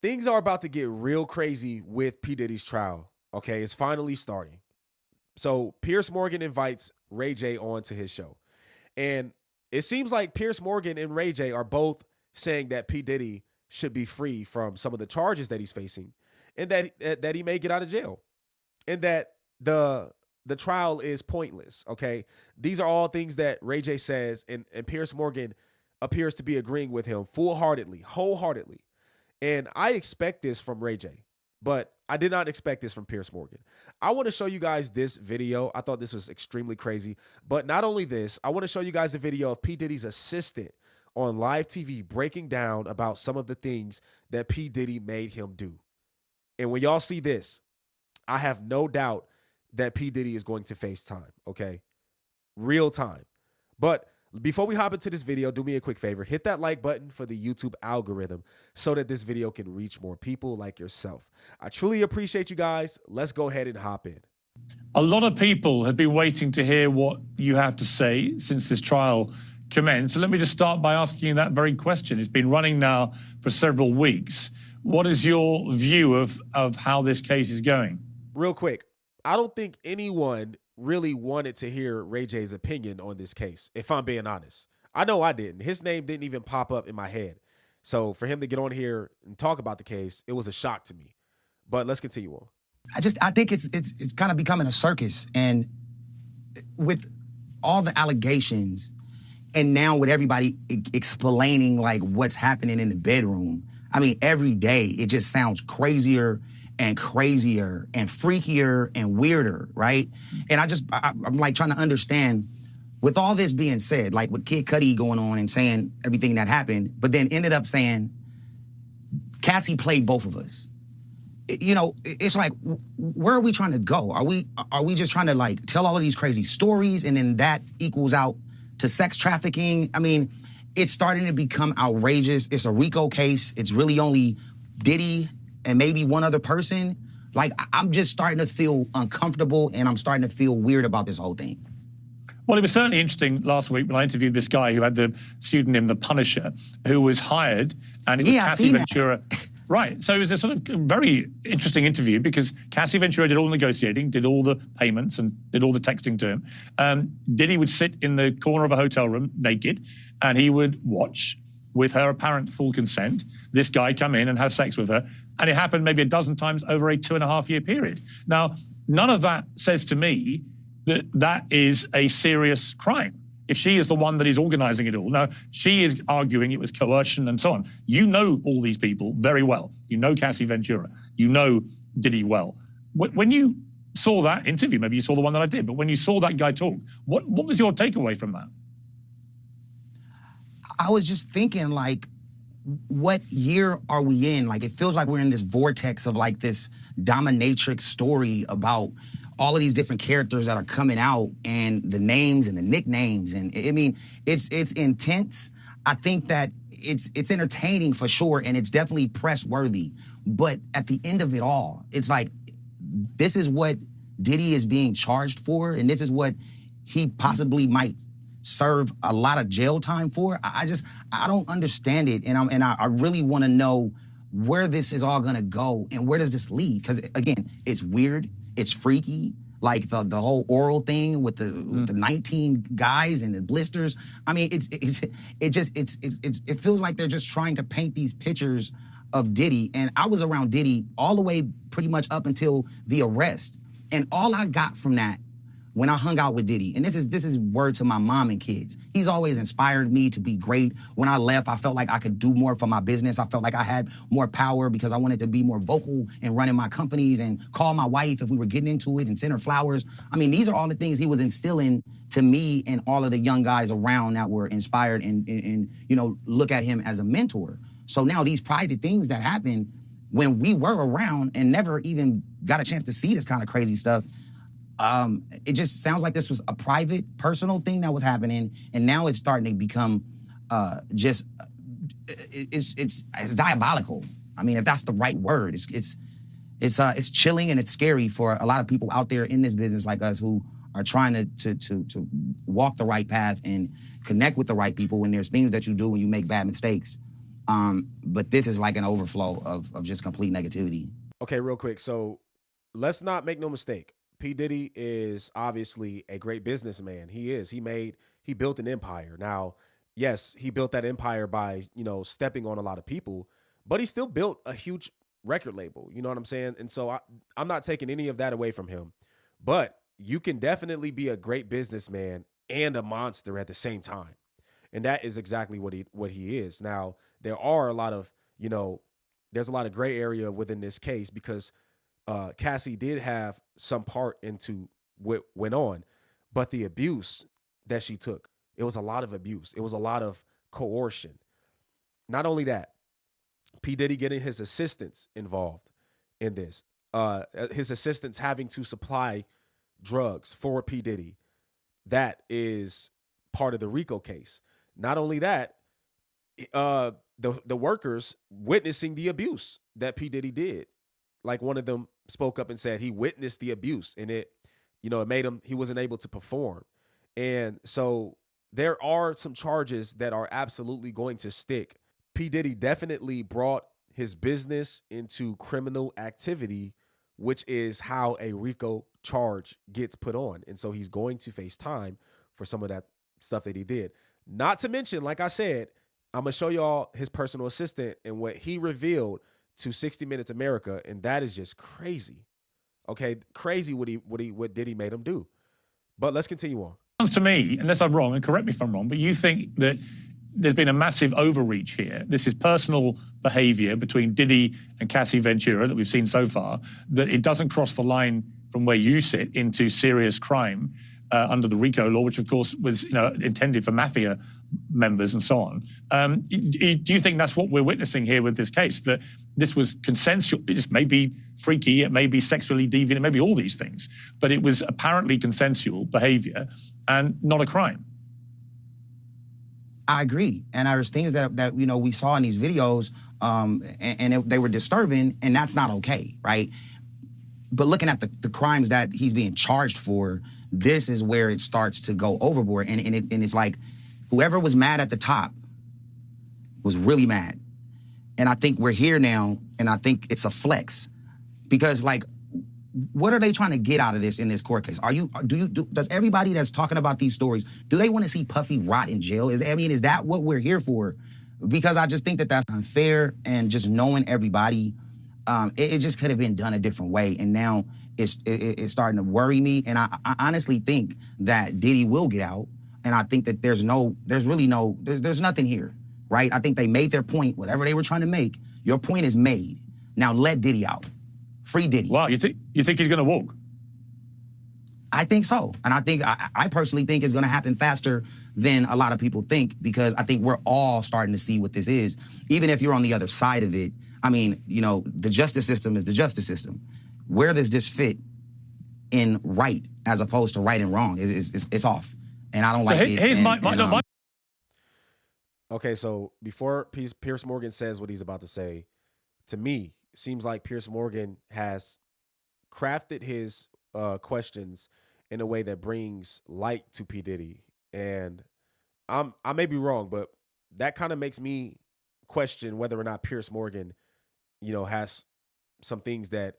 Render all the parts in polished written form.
Things are about to get real crazy with P. Diddy's trial. Okay, it's finally starting. So Piers Morgan invites Ray J on to his show. And it seems like Piers Morgan and Ray J are both saying that P. Diddy should be free from some of the charges that he's facing and that he may get out of jail. And that the trial is pointless. Okay. These are all things that Ray J says, and Piers Morgan appears to be agreeing with him full-heartedly, wholeheartedly. And I expect this from Ray J, but I did not expect this from Piers Morgan. I want to show you guys this video. I thought this was extremely crazy. But not only this, I want to show you guys a video of P. Diddy's assistant on live TV breaking down about some of the things that P. Diddy made him do. And when y'all see this, I have no doubt that P. Diddy is going to face time, okay? Real time. But before we hop into this video, do me a quick favor. Hit that like button for the YouTube algorithm so that this video can reach more people like yourself. I truly appreciate you guys. Let's go ahead and hop in. A lot of people have been waiting to hear what you have to say since this trial commenced. So let me just start by asking you that very question. It's been running now for several weeks. What is your view of how this case is going? Real quick, I don't think anyone really wanted to hear Ray J's opinion on this case, if I'm being honest. I know I didn't. His name didn't even pop up in my head. So for him to get on here and talk about the case, it was a shock to me. But let's continue on. I think it's kind of becoming a circus. And with all the allegations and now with everybody explaining like what's happening in the bedroom, I mean, every day it just sounds crazier and crazier and freakier and weirder, right? And I'm like trying to understand, with all this being said, like with Kid Cudi going on and saying everything that happened, but then ended up saying, Cassie played both of us. You know, it's like, where are we trying to go? Are we just trying to like tell all of these crazy stories and then that equals out to sex trafficking? I mean, it's starting to become outrageous. It's a RICO case. It's really only Diddy and maybe one other person. Like, I'm just starting to feel uncomfortable and I'm starting to feel weird about this whole thing. Well, it was certainly interesting last week when I interviewed this guy who had the pseudonym The Punisher, who was hired, and it was Cassie Ventura. Right, so it was a sort of very interesting interview because Cassie Ventura did all the negotiating, did all the payments, and did all the texting to him. Diddy would sit in the corner of a hotel room naked, and he would watch, with her apparent full consent, this guy come in and have sex with her. And it happened maybe a dozen times over a 2.5-year period. Now, none of that says to me that that is a serious crime. If she is the one that is organizing it all. Now, she is arguing it was coercion and so on. You know all these people very well. You know Cassie Ventura. You know Diddy well. When you saw that interview, maybe you saw the one that I did, but when you saw that guy talk, what was your takeaway from that? I was just thinking, like, what year are we in? Like, it feels like we're in this vortex of like this dominatrix story about all of these different characters that are coming out and the names and the nicknames. And I mean, it's intense. I think that it's entertaining for sure. And it's definitely press worthy. But at the end of it all, it's like, this is what Diddy is being charged for. And this is what he possibly might serve a lot of jail time for. I don't understand it. And I really want to know where this is all gonna go and where does this lead? Because again, it's weird, it's freaky, like the whole oral thing with the 19 guys and the blisters. I mean, it feels like they're just trying to paint these pictures of Diddy. And I was around Diddy all the way pretty much up until the arrest. And all I got from that when I hung out with Diddy, and this is word to my mom and kids, he's always inspired me to be great. When I left, I felt like I could do more for my business. I felt like I had more power because I wanted to be more vocal in running my companies and call my wife if we were getting into it and send her flowers. I mean, these are all the things he was instilling to me and all of the young guys around that were inspired and you know, look at him as a mentor. So now these private things that happen when we were around and never even got a chance to see this kind of crazy stuff, it just sounds like this was a private, personal thing that was happening, and now it's starting to become it's diabolical. I mean, if that's the right word, it's chilling and it's scary for a lot of people out there in this business like us who are trying to walk the right path and connect with the right people when there's things that you do when you make bad mistakes. But this is like an overflow of just complete negativity. Okay, real quick. So let's not make no mistake. P. Diddy is obviously a great businessman. He is. He built an empire. Now, yes, he built that empire by, stepping on a lot of people, but he still built a huge record label. You know what I'm saying? And so I'm not taking any of that away from him. But you can definitely be a great businessman and a monster at the same time. And that is exactly what he is. Now, there are a lot of, there's a lot of gray area within this case because Cassie did have some part into what went on, but the abuse that she took, it was a lot of abuse. It was a lot of coercion. Not only that, P. Diddy getting his assistants involved in this, his assistants having to supply drugs for P. Diddy. That is part of the RICO case. Not only that, the workers witnessing the abuse that P. Diddy did. Like one of them spoke up and said he witnessed the abuse and it made him, he wasn't able to perform. And so there are some charges that are absolutely going to stick. P. Diddy definitely brought his business into criminal activity, which is how a RICO charge gets put on. And so he's going to face time for some of that stuff that he did. Not to mention, like I said, I'm going to show y'all his personal assistant and what he revealed to 60 Minutes America, and that is just crazy. Okay, crazy what Diddy made him do. But let's continue on. Sounds to me, unless I'm wrong, and correct me if I'm wrong, but you think that there's been a massive overreach here. This is personal behavior between Diddy and Cassie Ventura that we've seen so far, that it doesn't cross the line from where you sit into serious crime under the RICO law, which of course was intended for mafia members and so on. Do you think that's what we're witnessing here with this case, that this was consensual? It may be freaky, it may be sexually deviant, it may be all these things, but it was apparently consensual behavior and not a crime. I agree. And there's things that we saw in these videos they were disturbing, and that's not okay, right? But looking at the crimes that he's being charged for, this is where it starts to go overboard. And it's like whoever was mad at the top was really mad. And I think we're here now, and I think it's a flex. Because, like, what are they trying to get out of this in this court case? Does everybody that's talking about these stories, do they want to see Puffy rot in jail? Is that what we're here for? Because I just think that that's unfair, and just knowing everybody, it just could have been done a different way. And now it's starting to worry me. And I honestly think that Diddy will get out. And I think that there's nothing here, right? I think they made their point, whatever they were trying to make. Your point is made. Now let Diddy out. Free Diddy. Wow, you think he's going to walk? I think so. And I personally think it's going to happen faster than a lot of people think, because I think we're all starting to see what this is. Even if you're on the other side of it, I mean, the justice system is the justice system. Where does this fit in right as opposed to right and wrong? It's off. And I don't like it. Here's my Okay, so before Piers Morgan says what he's about to say, to me, it seems like Piers Morgan has crafted his questions in a way that brings light to P. Diddy. And I may be wrong, but that kind of makes me question whether or not Piers Morgan, has some things that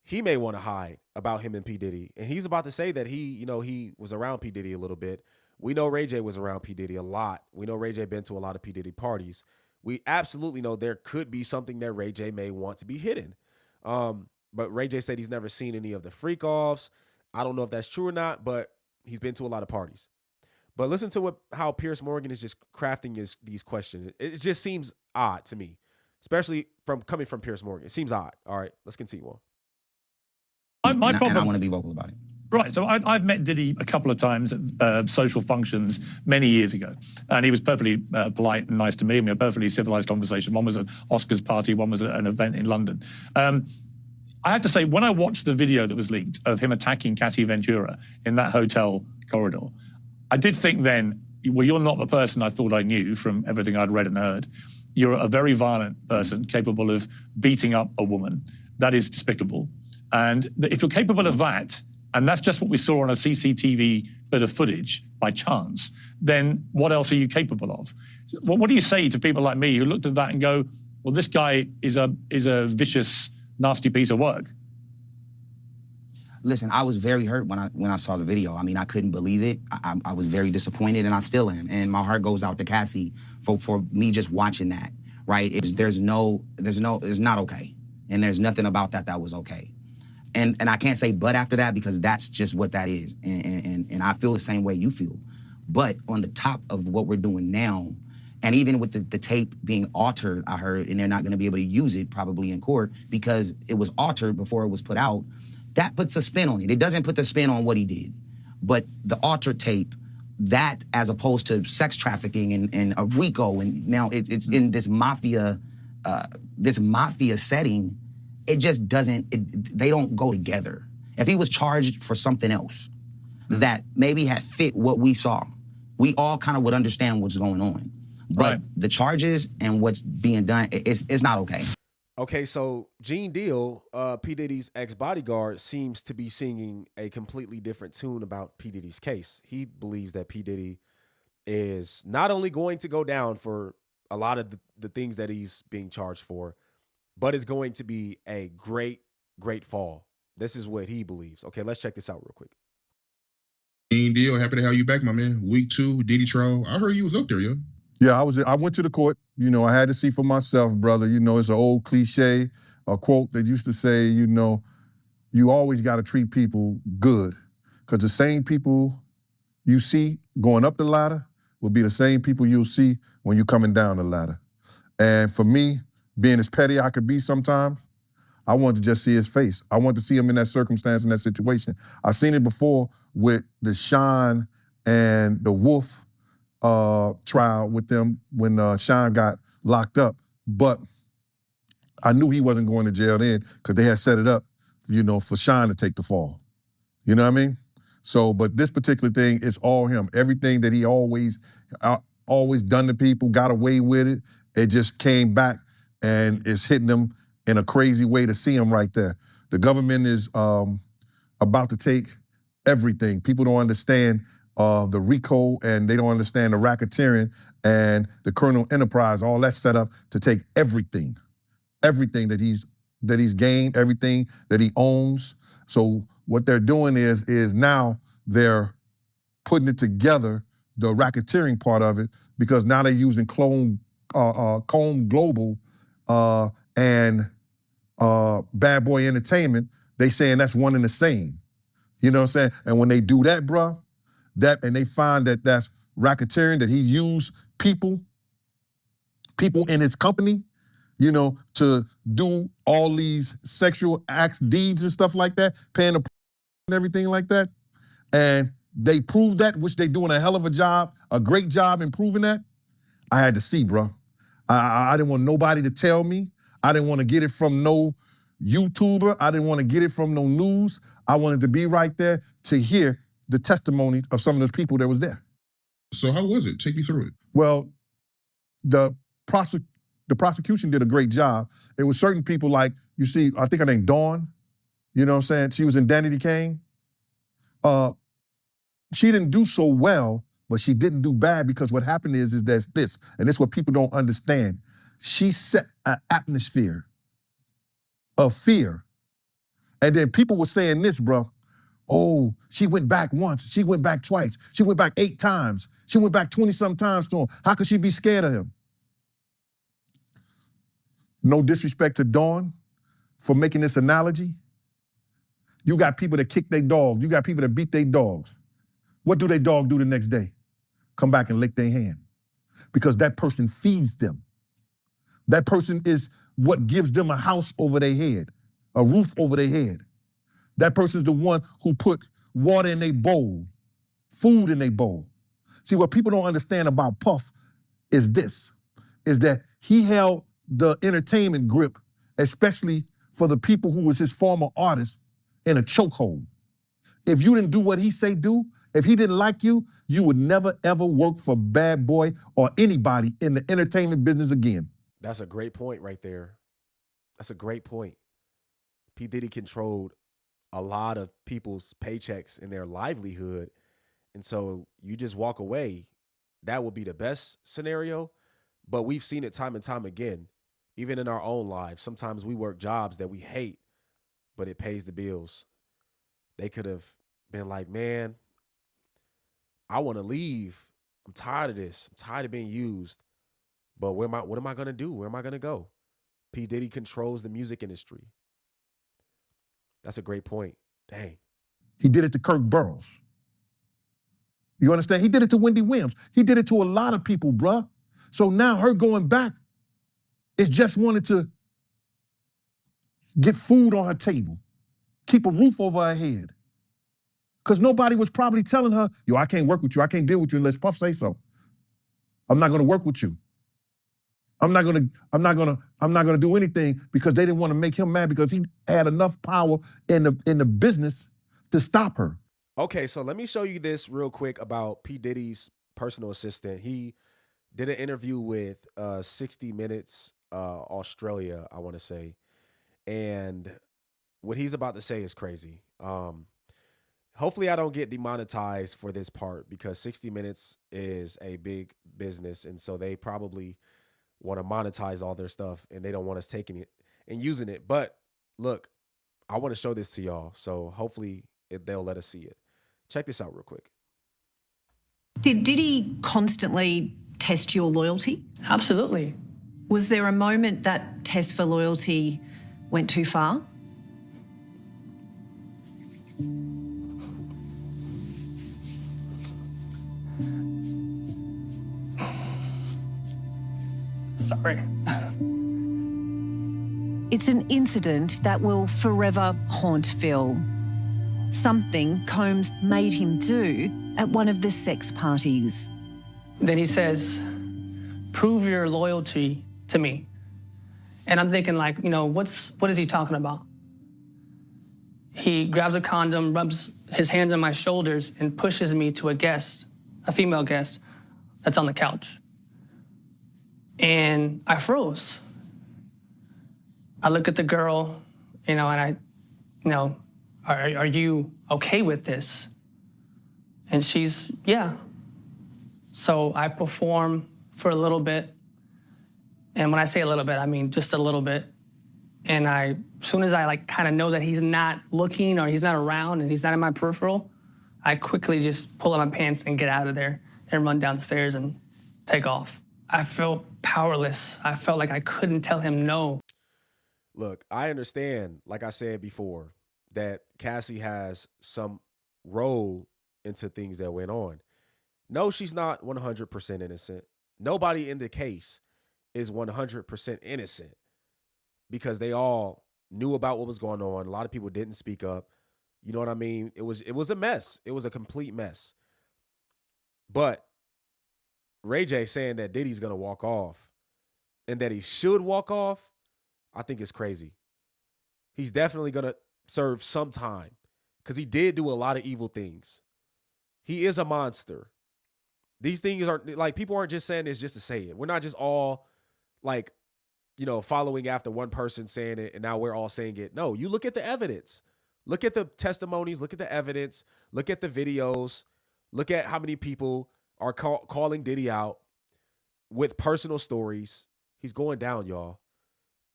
he may want to hide about him and P. Diddy. And he's about to say that he was around P. Diddy a little bit. We know Ray J was around P. Diddy a lot. We know Ray J been to a lot of P. Diddy parties. We absolutely know there could be something that Ray J may want to be hidden. But Ray J said he's never seen any of the freak offs. I don't know if that's true or not, but he's been to a lot of parties. But listen to how Piers Morgan is just crafting these questions. It just seems odd to me, especially coming from Piers Morgan. It seems odd. All right, let's continue on. My problem, and I want to be vocal about it. Right, so I've met Diddy a couple of times at social functions many years ago, and he was perfectly polite and nice to me. We had a perfectly civilized conversation. One was an Oscars party, one was an event in London. I have to say, when I watched the video that was leaked of him attacking Cassie Ventura in that hotel corridor, I did think then, well, you're not the person I thought I knew from everything I'd read and heard. You're a very violent person capable of beating up a woman. That is despicable. And if you're capable of that, and that's just what we saw on a CCTV bit of footage by chance, then what else are you capable of? What do you say to people like me who looked at that and go, well, this guy is a vicious, nasty piece of work? Listen, I was very hurt when I saw the video. I mean, I couldn't believe it. I was very disappointed, and I still am. And my heart goes out to Cassie for me just watching that. Right? It's not okay, and there's nothing about that was okay. And I can't say but after that, because that's just what that is. And I feel the same way you feel. But on the top of what we're doing now, and even with the tape being altered, I heard, and they're not gonna be able to use it probably in court because it was altered before it was put out, that puts a spin on it. It doesn't put the spin on what he did. But the altered tape, that as opposed to sex trafficking and a RICO, and now it's in this mafia setting, it just doesn't, they don't go together. If he was charged for something else that maybe had fit what we saw, we all kind of would understand what's going on. But the charges and what's being done, it's not okay. Okay, so Gene Deal, P. Diddy's ex-bodyguard, seems to be singing a completely different tune about P. Diddy's case. He believes that P. Diddy is not only going to go down for a lot of the things that he's being charged for, but it's going to be a great, great fall. This is what he believes. Okay, let's check this out real quick. Gene Deal, happy to have you back, my man. Week 2, Diddy trial. I heard you was up there, yo. Yeah, I went to the court. You know, I had to see for myself, brother. You know, it's an old cliche, a quote that used to say, you know, you always got to treat people good, because the same people you see going up the ladder will be the same people you'll see when you're coming down the ladder. And for me, being as petty I could be sometimes, I wanted to just see his face. I wanted to see him in that circumstance, in that situation. I've seen it before with the Sean and the Wolf trial with them when Sean got locked up. But I knew he wasn't going to jail then because they had set it up, you know, for Sean to take the fall. You know what I mean? So, but this particular thing, it's all him. Everything that he always done to people, got away with it, it just came back and it's hitting him in a crazy way to see him right there. The government is about to take everything. People don't understand the RICO, and they don't understand the racketeering and the criminal enterprise, all that's set up to take everything that he's gained, everything that he owns. So what they're doing is now they're putting it together, the racketeering part of it, because now they're using Comb Global and Bad Boy Entertainment. They saying that's one and the same. You know what I'm saying? And when they do that, bruh, and they find that that's racketeering, that he used people in his company, you know, to do all these sexual acts, deeds and stuff like that, paying the and everything like that. And they proved that, which they doing a hell of a job, a great job in proving that. I had to see, bro. I didn't want nobody to tell me. I didn't want to get it from no YouTuber. I didn't want to get it from no news. I wanted to be right there to hear the testimony of some of those people that was there. So how was it? Take me through it. Well, the prosecution did a great job. It was certain people like, you see, I think her name Dawn, you know what I'm saying? She was in Danny Kane. She didn't do so well, but she didn't do bad, because what happened is there's this, and this is what people don't understand. She set an atmosphere of fear. And then people were saying this, bro. Oh, she went back once. She went back twice. She went back 8 times. She went back 20-some times to him. How could she be scared of him? No disrespect to Dawn for making this analogy. You got people that kick their dogs. You got people that beat their dogs. What do their dog do the next day? Come back and lick their hand. Because that person feeds them. That person is what gives them a house over their head, a roof over their head. That person's the one who put water in their bowl, food in their bowl. See, what people don't understand about Puff is this, is that he held the entertainment grip, especially for the people who was his former artists, in a chokehold. If you didn't do what he say do, if he didn't like you, you would never ever work for Bad Boy or anybody in the entertainment business again. That's a great point right there. That's a great point. P. Diddy controlled a lot of people's paychecks and their livelihood. And so you just walk away that would be the best scenario. But we've seen it time and time again, even in our own lives. Sometimes we work jobs that we hate, but it pays the bills. They could have been like, man, I want to leave. I'm tired of this. I'm tired of being used. But what am I going to do? Where am I going to go? P. Diddy controls the music industry. That's a great point. Dang. He did it to Kirk Burrows. You understand? He did it to Wendy Williams. He did it to a lot of people, bruh. So now her going back is just wanted to get food on her table, keep a roof over her head. Because nobody was probably telling her, yo, I can't work with you. I can't deal with you unless Puff say so. I'm not gonna work with you. I'm not gonna do anything because they didn't want to make him mad because he had enough power in the business to stop her. Okay, so let me show you this real quick about P. Diddy's personal assistant. He did an interview with 60 Minutes Australia, I want to say. And what he's about to say is crazy. Hopefully I don't get demonetized for this part because 60 Minutes is a big business. And so they probably want to monetize all their stuff and they don't want us taking it and using it. But look, I want to show this to y'all. So hopefully they'll let us see it. Check this out real quick. Did Diddy constantly test your loyalty? Absolutely. Was there a moment that test for loyalty went too far? Sorry. It's an incident that will forever haunt Phil. Something Combs made him do at one of the sex parties. Then he says, prove your loyalty to me. And I'm thinking like, what is he talking about? He grabs a condom, rubs his hands on my shoulders and pushes me to a female guest that's on the couch. And I froze. I look at the girl, and are you okay with this? And she's, yeah. So I perform for a little bit. And when I say a little bit, I mean just a little bit. And as soon as I kind of know that he's not looking or he's not around and he's not in my peripheral, I quickly just pull up my pants and get out of there and run downstairs and take off. I felt powerless. I felt like I couldn't tell him no. Look, I understand, like I said before, that Cassie has some role into things that went on. No, she's not 100% innocent. Nobody in the case is 100% innocent because they all knew about what was going on. A lot of people didn't speak up. You know what I mean? It was a mess. It was a complete mess. But Ray J saying that Diddy's going to walk off and that he should walk off, I think it's crazy. He's definitely going to serve some time because he did do a lot of evil things. He is a monster. These things are like, people aren't just saying this just to say it. We're not just all like, following after one person saying it and now we're all saying it. No, you look at the evidence. Look at the testimonies. Look at the evidence. Look at the videos. Look at how many people are calling Diddy out with personal stories. He's going down, y'all.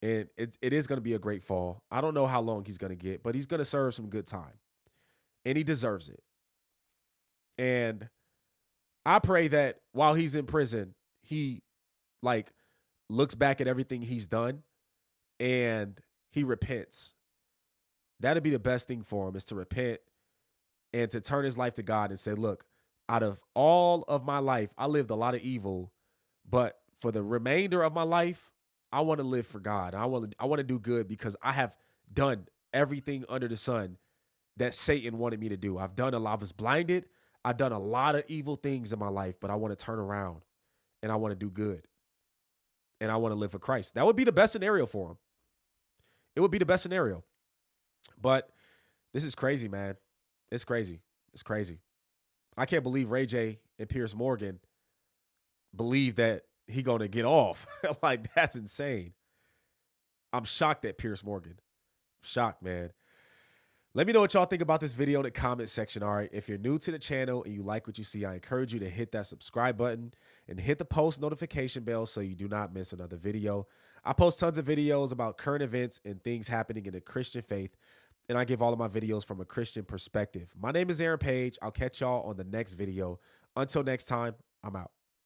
And it is going to be a great fall. I don't know how long he's going to get, but he's going to serve some good time. And he deserves it. And I pray that while he's in prison, he looks back at everything he's done and he repents. That'd be the best thing for him, is to repent and to turn his life to God and say, look, out of all of my life, I lived a lot of evil, but for the remainder of my life, I want to live for God. I want to do good because I have done everything under the sun that Satan wanted me to do. I was blinded. I've done a lot of evil things in my life, but I want to turn around and I want to do good. And I want to live for Christ. That would be the best scenario for him. It would be the best scenario. But this is crazy, man. It's crazy. It's crazy. I can't believe Ray J and Piers Morgan believe that he going to get off. Like, that's insane. I'm shocked at Piers Morgan. Shocked, man. Let me know what y'all think about this video in the comment section, all right? If you're new to the channel and you like what you see, I encourage you to hit that subscribe button and hit the post notification bell so you do not miss another video. I post tons of videos about current events and things happening in the Christian faith, and I give all of my videos from a Christian perspective. My name is Aaron Page. I'll catch y'all on the next video. Until next time, I'm out.